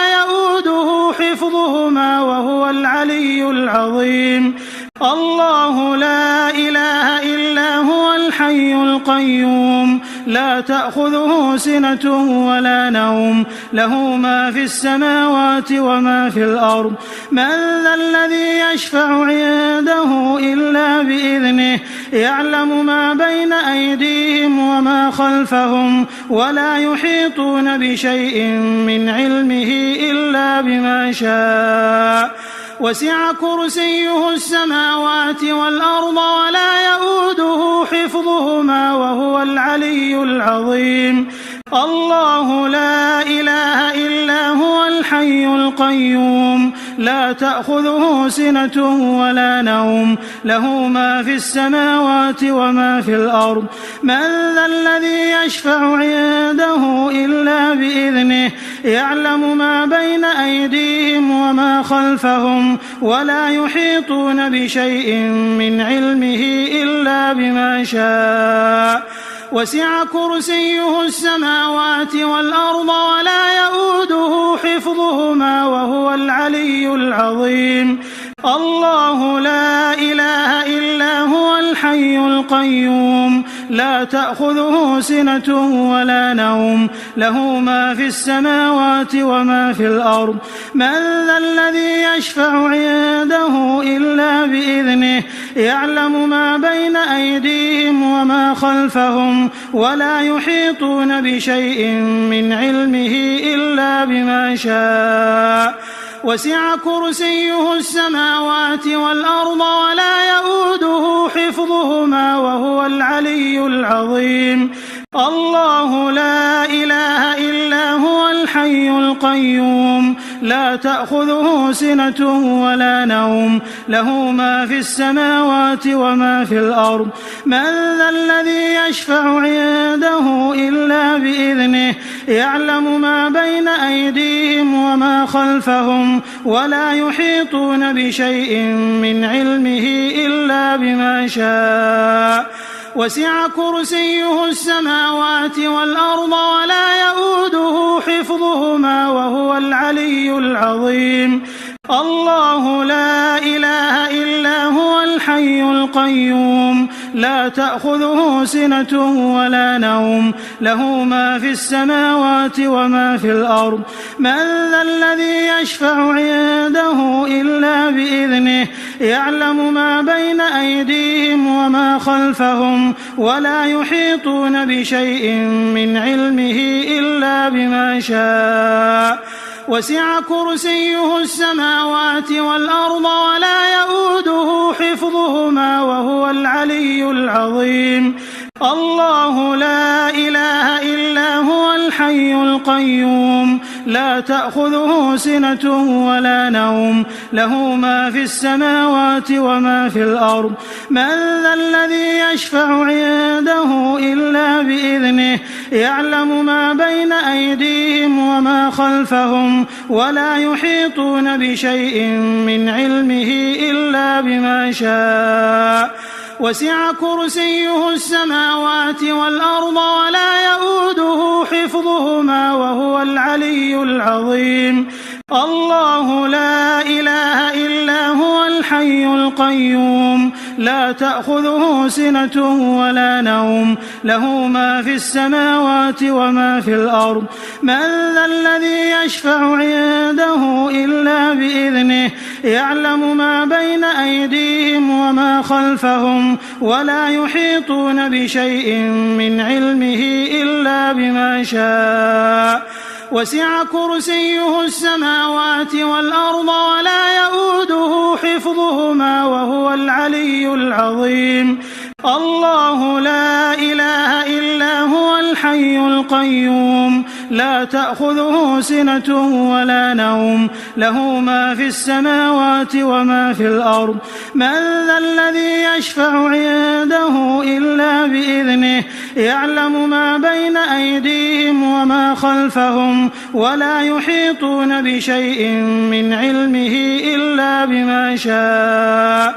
A: يؤوده حفظهما وهو العلي العظيم الله لا إله إلا هو الحي القيوم لا تأخذه سنة ولا نوم له ما في السماوات وما في الأرض من ذا الذي يشفع عنده إلا بإذنه يعلم ما بين أيديهم وما خلفهم ولا يحيطون بشيء من علمه إلا بما شاء وسع كرسيه السماوات والأرض ولا يؤوده حفظهما وهو العلي العظيم الله لا إله إلا هو الحي القيوم لا تأخذه سنة ولا نوم له ما في السماوات وما في الأرض من ذا الذي يشفع عنده إلا بإذنه يعلم ما بين أيديهم وما خلفهم ولا يحيطون بشيء من علمه إلا بما شاء وسع كرسيه السماوات والأرض ولا يؤوده حفظهما وهو العلي العظيم الله لا إله إلا هو الحي القيوم لا تأخذه سنة ولا نوم له ما في السماوات وما في الأرض من ذا الذي يشفع عنده إلا بإذنه يعلم ما بين أيديهم وما خلفهم ولا يحيطون بشيء من علمه إلا بما شاء وسع كرسيه السماوات والأرض ولا يؤوده حفظهما وهو العلي العظيم الله لا إله إلا هو الحي القيوم لا تأخذه سنة ولا نوم له ما في السماوات وما في الأرض من ذا الذي يشفع عنده إلا بإذنه يعلم ما بين أيديهم وما خلفهم ولا يحيطون بشيء من علمه إلا بما شاء وسع كرسيه السماوات والأرض ولا يؤوده حفظهما وهو العلي العظيم الله لا إله إلا هو الحي القيوم لا تأخذه سنة ولا نوم له ما في السماوات وما في الأرض من ذا الذي يشفع عنده إلا بإذنه يعلم ما بين أيديهم وما خلفهم ولا يحيطون بشيء من علمه إلا بما شاء وسع كرسيه السماوات والأرض ولا يؤوده حفظهما وهو العلي العظيم الله لا إله إلا هو الحي القيوم لا تأخذه سنة ولا نوم له ما في السماوات وما في الأرض من ذا الذي يشفع عنده إلا بإذنه يعلم ما بين أيديهم وما خلفهم ولا يحيطون بشيء من علمه إلا بما شاء وسع كرسيه السماوات والأرض ولا يؤوده حفظهما وهو العلي العظيم الله لا إله إلا هو الحي القيوم لا تأخذه سنة ولا نوم له ما في السماوات وما في الأرض من ذا الذي يشفع عنده إلا بإذنه يعلم ما بين أيديهم وما خلفهم ولا يحيطون بشيء من علمه إلا بما شاء وسع كرسيه السماوات والأرض ولا يؤوده حفظهما وهو العلي العظيم الله لا إله إلا هو الحي القيوم لا تأخذه سنة ولا نوم له ما في السماوات وما في الأرض من ذا الذي يشفع عنده إلا بإذنه يعلم ما بين أيديهم وما خلفهم ولا يحيطون بشيء من علمه إلا بما شاء وسع كرسيه السماوات والأرض ولا يؤوده حفظهما وهو العلي العظيم الله لا إله إلا هو الحي القيوم لا تأخذه سنة ولا نوم له ما في السماوات وما في الأرض من ذا الذي يشفع عنده إلا بإذنه يعلم ما بين أيديهم وما خلفهم ولا يحيطون بشيء من علمه إلا بما شاء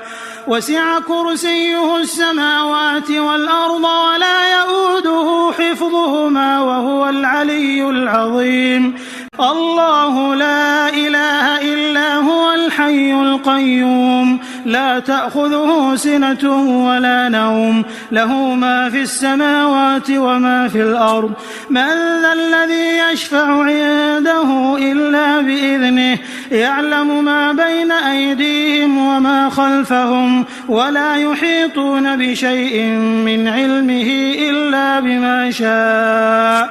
A: وسع كرسيه السماوات والأرض ولا يؤوده حفظهما وهو العلي العظيم الله لا إله إلا هو الحي القيوم لا تأخذه سنة ولا نوم له ما في السماوات وما في الأرض من ذا الذي يشفع عنده إلا بإذنه يعلم ما بين أيديهم وما خلفهم ولا يحيطون بشيء من علمه إلا بما شاء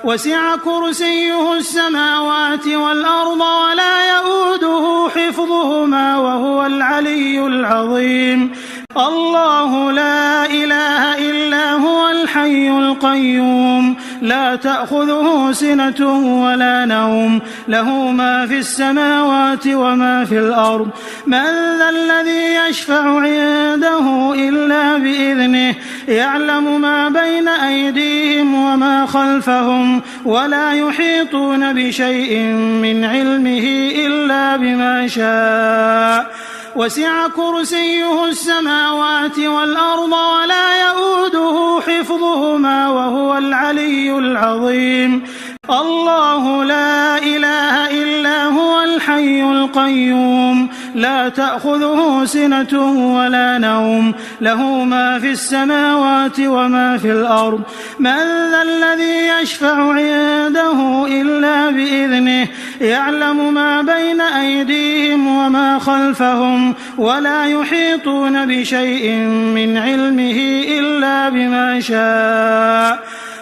A: وسع كرسيه السماوات والأرض ولا يؤوده حفظهما وهو العلي العظيم الله لا إله إلا هو الحي القيوم لا تأخذه سنة ولا نوم له ما في السماوات وما في الأرض من ذا الذي يشفع عنده إلا بإذنه يعلم ما بين أيديهم وما خلفهم ولا يحيطون بشيء من علمه إلا بما شاء وسع كرسيه السماوات والأرض ولا يؤوده حفظهما وهو العلي العظيم الله لا إله إلا هو الحي القيوم لا لا تأخذه سنة ولا نوم له ما في السماوات وما في الأرض من ذا الذي يشفع عنده إلا بإذنه يعلم ما بين أيديهم وما خلفهم ولا يحيطون بشيء من علمه إلا بما شاء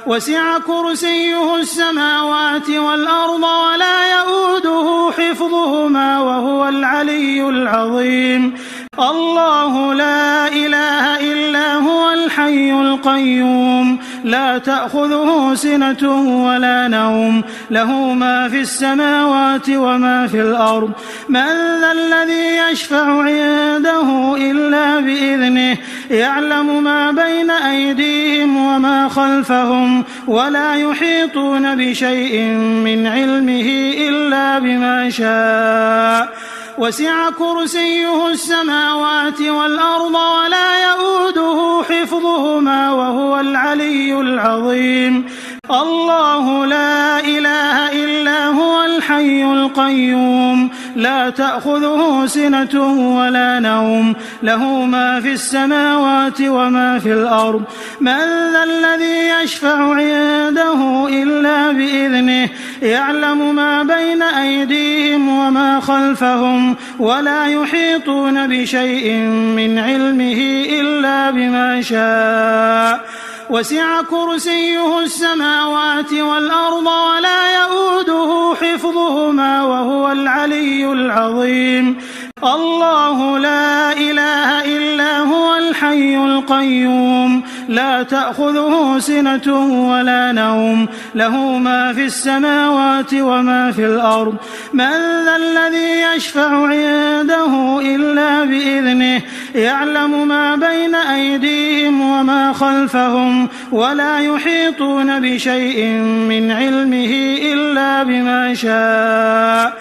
A: وسع كرسيه السماوات والأرض ولا يؤوده حفظهما وهو العلي العظيم الله لا إله إلا هو الحي القيوم لا تأخذه سنة ولا نوم له ما في السماوات وما في الأرض من ذا الذي يشفع عنده إلا بإذنه يعلم ما بين أيديهم وما خلفهم ولا يحيطون بشيء من علمه إلا بما شاء وسع كرسيه السماوات والأرض ولا يؤوده حفظهما وهو العلي العظيم الله لا إله إلا هو الحي القيوم لا تأخذه سنة ولا نوم له ما في السماوات وما في الأرض من ذا الذي يشفع عنده إلا بإذنه يعلم ما بين أيديهم وما خلفهم ولا يحيطون بشيء من علمه إلا بما شاء وسع كرسيه السماوات والأرض ولا يؤوده حفظهما وهو العلي العظيم الله لا إله إلا هو الحي القيوم لا تأخذه سنة ولا نوم له ما في السماوات وما في الأرض من ذا الذي يشفع عنده إلا بإذنه يعلم ما بين أيديهم وما خلفهم ولا يحيطون بشيء من علمه إلا بما شاء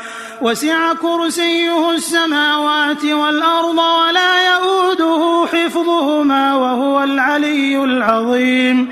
A: وسع كرسيه السماوات والأرض ولا يؤوده حفظهما وهو العلي العظيم